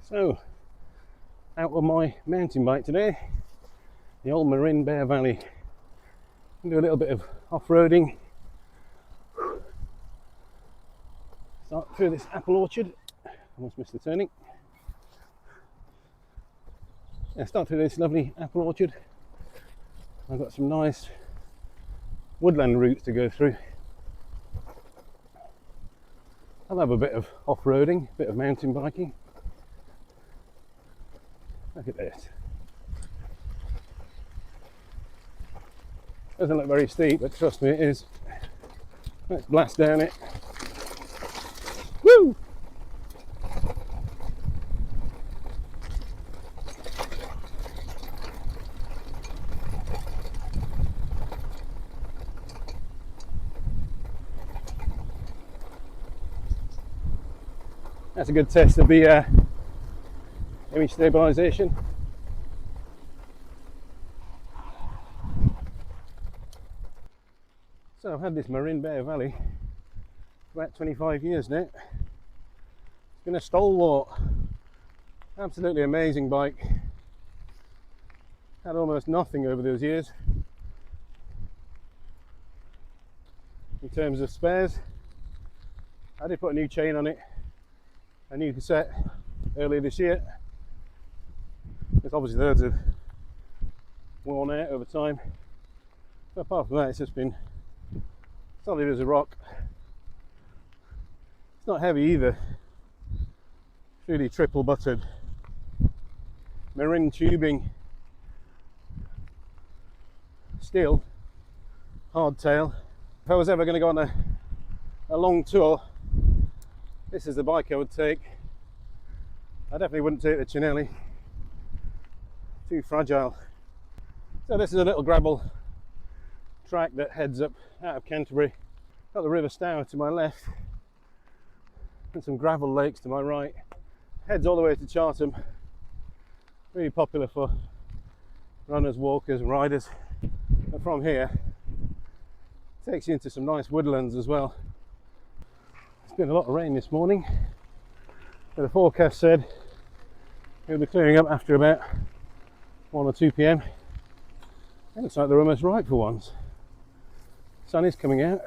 So, out on my mountain bike today, the old Marin Bear Valley. Do a little bit of off-roading. Start through this apple orchard. Almost missed the turning. Yeah, start through this lovely apple orchard. I've got some nice woodland routes to go through. I'll have a bit of off-roading, a bit of mountain biking. Look at this. Doesn't look very steep, but trust me, it is. Let's blast down it. Woo! That's a good test of the image stabilisation. So I've had this Marin Bear Valley for about 25 years now. It's been a stalwart, absolutely amazing bike. Had almost nothing over those years in terms of spares. I did put a new chain on it, a new cassette earlier this year. It's obviously those have worn out over time. But apart from that, it's just been solid as a rock. It's not heavy either. It's really triple buttered. Marin tubing, steel, hardtail. If I was ever going to go on a long tour, this is the bike I would take. I definitely wouldn't take the Cinelli. Too fragile. So this is a little gravel track that heads up out of Canterbury. Got the River Stour to my left and some gravel lakes to my right. Heads all the way to Chartham. Really popular for runners, walkers and riders. And from here it takes you into some nice woodlands as well. It's been a lot of rain this morning, but the forecast said it'll be clearing up after about 1 or 2 p.m. It looks like they're almost ripe for once. Sun is coming out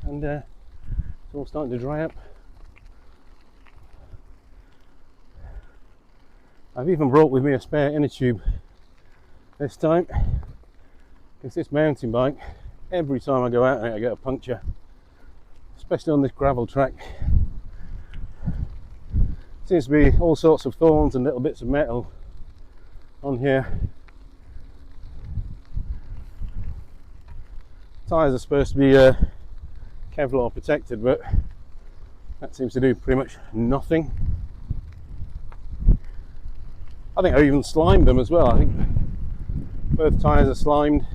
and it's all starting to dry up. I've even brought with me a spare inner tube this time, because this mountain bike, every time I go out I get a puncture, especially on this gravel track. Seems to be all sorts of thorns and little bits of metal on here. Tyres are supposed to be Kevlar protected, but that seems to do pretty much nothing. I think I even slimed them as well. I think both tyres are slimed.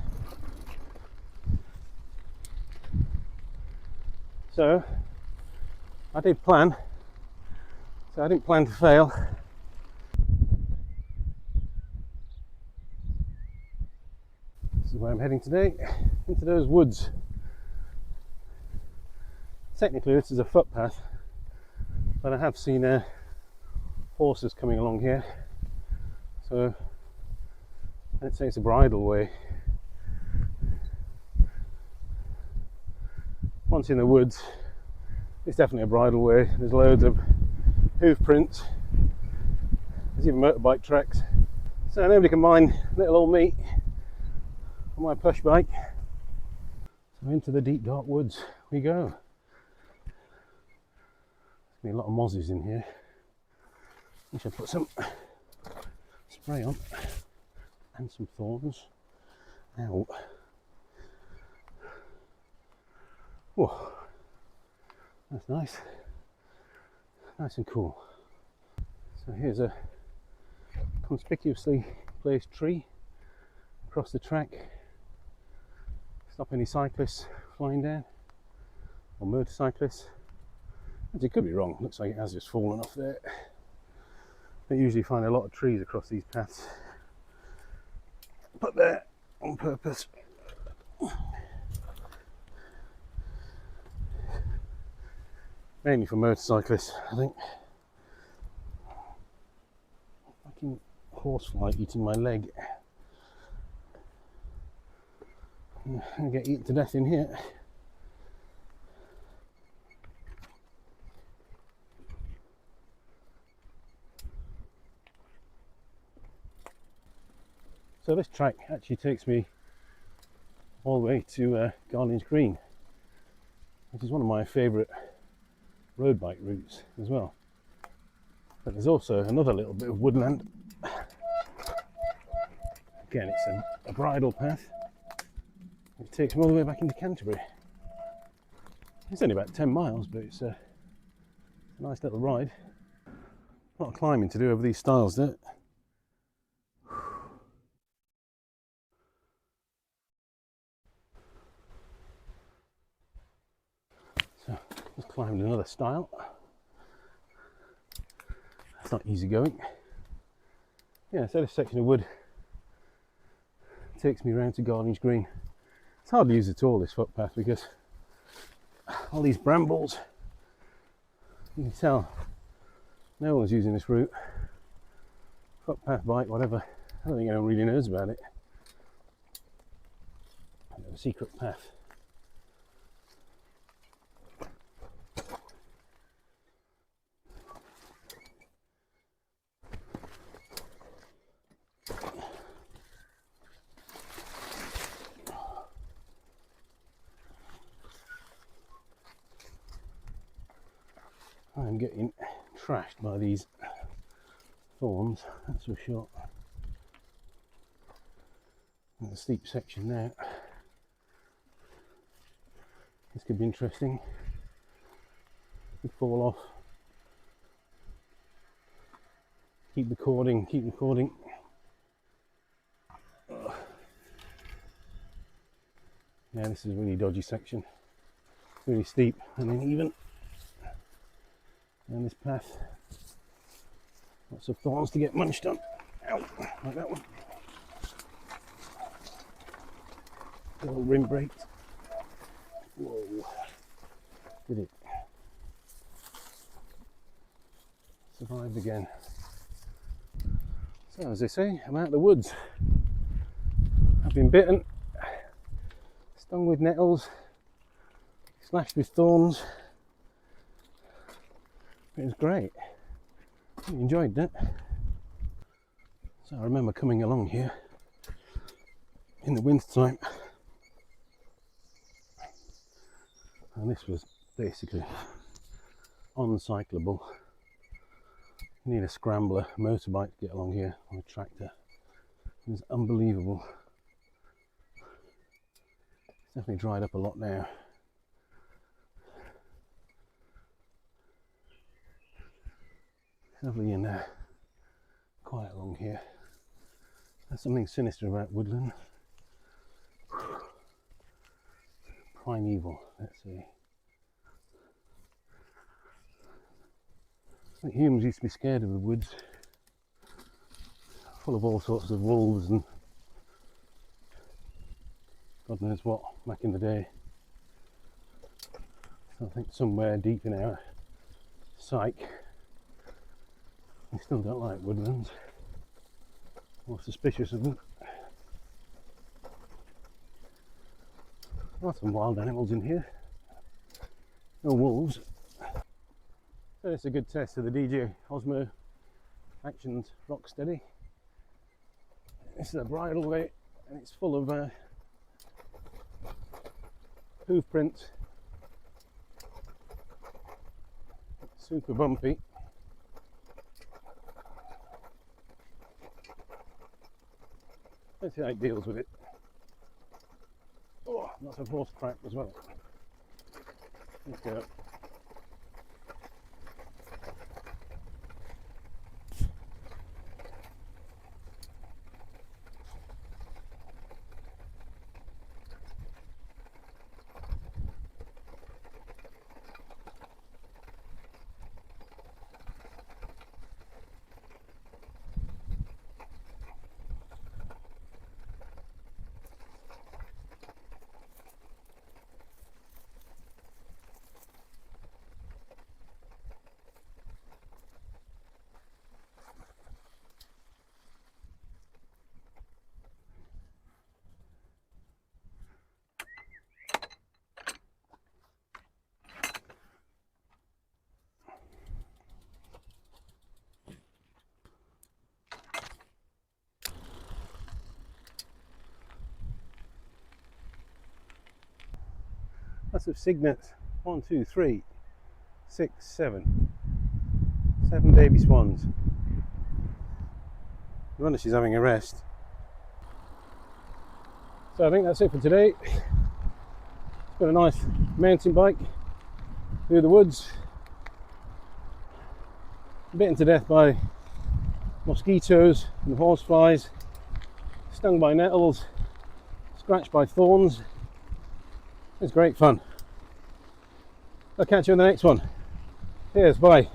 So I didn't plan to fail. This is where I'm heading today, into those woods. Technically this is a footpath, but I have seen horses coming along here, so let's say it's a bridle way. Once in the woods, it's definitely a bridle way. There's loads of hoof prints, there's even motorbike tracks, so nobody can mind little old me on my push bike. So into the deep dark woods we go. There's gonna be a lot of mozzies in here. I should put some spray on and some thorns. Ow. Whoa, that's nice. Nice and cool. So here's a conspicuously placed tree across the track. Stop any cyclists flying down, or motorcyclists. Actually, it could be wrong. Looks like it has just fallen off there. They usually find a lot of trees across these paths, put there on purpose. Mainly for motorcyclists, I think. horsefly eating my leg. I get eaten to death in here. So this track actually takes me all the way to Garlinge Green, which is one of my favourite road bike routes as well. But there's also another little bit of woodland. Again, it's a bridle path. It takes me all the way back into Canterbury. It's only about 10 miles, but it's a nice little ride. A lot of climbing to do over these stiles, there. So, just climbed another stile. It's not easy going. Yeah, so this section of wood takes me around to Garlinge Green. It's hardly used at all, this footpath, because all these brambles, you can tell no one's using this route. Footpath, bike, whatever. I don't think anyone really knows about it. A secret path. I'm getting trashed by these thorns, that's for sure. There's a steep section there. This could be interesting. Could fall off. Keep recording, keep recording. Yeah, this is a really dodgy section. It's really steep and uneven. And this path, lots of thorns to get munched on. Ow, like that one. Little rim brakes. Whoa, did it. Survived again. So as they say, I'm out of the woods. I've been bitten, stung with nettles, slashed with thorns. It was great. I enjoyed that. So I remember coming along here in the winter time, and this was basically uncyclable. You need a scrambler motorbike to get along here, or a tractor. It was unbelievable. It's definitely dried up a lot now. Lovely and quiet along here. There's something sinister about woodland. Primeval, let's see. I think humans used to be scared of the woods. Full of all sorts of wolves and God knows what back in the day. So I think somewhere deep in our psyche, we still don't like woodlands. More suspicious of them. There are some wild animals in here. No wolves. So it's a good test of the Denge Osmo Actions Rocksteady. This is a bridle way and it's full of hoof prints. Super bumpy. Let's see how it deals with it. Oh, lots of horse crap as well. Let's go. of cygnets. 1, 2, 3, 6, 7. 7 baby swans. No wonder she's having a rest. So I think that's it for today. It's been a nice mountain bike through the woods. Bitten to death by mosquitoes and horseflies, stung by nettles, scratched by thorns. It's great fun. I'll catch you in the next one. Cheers, bye.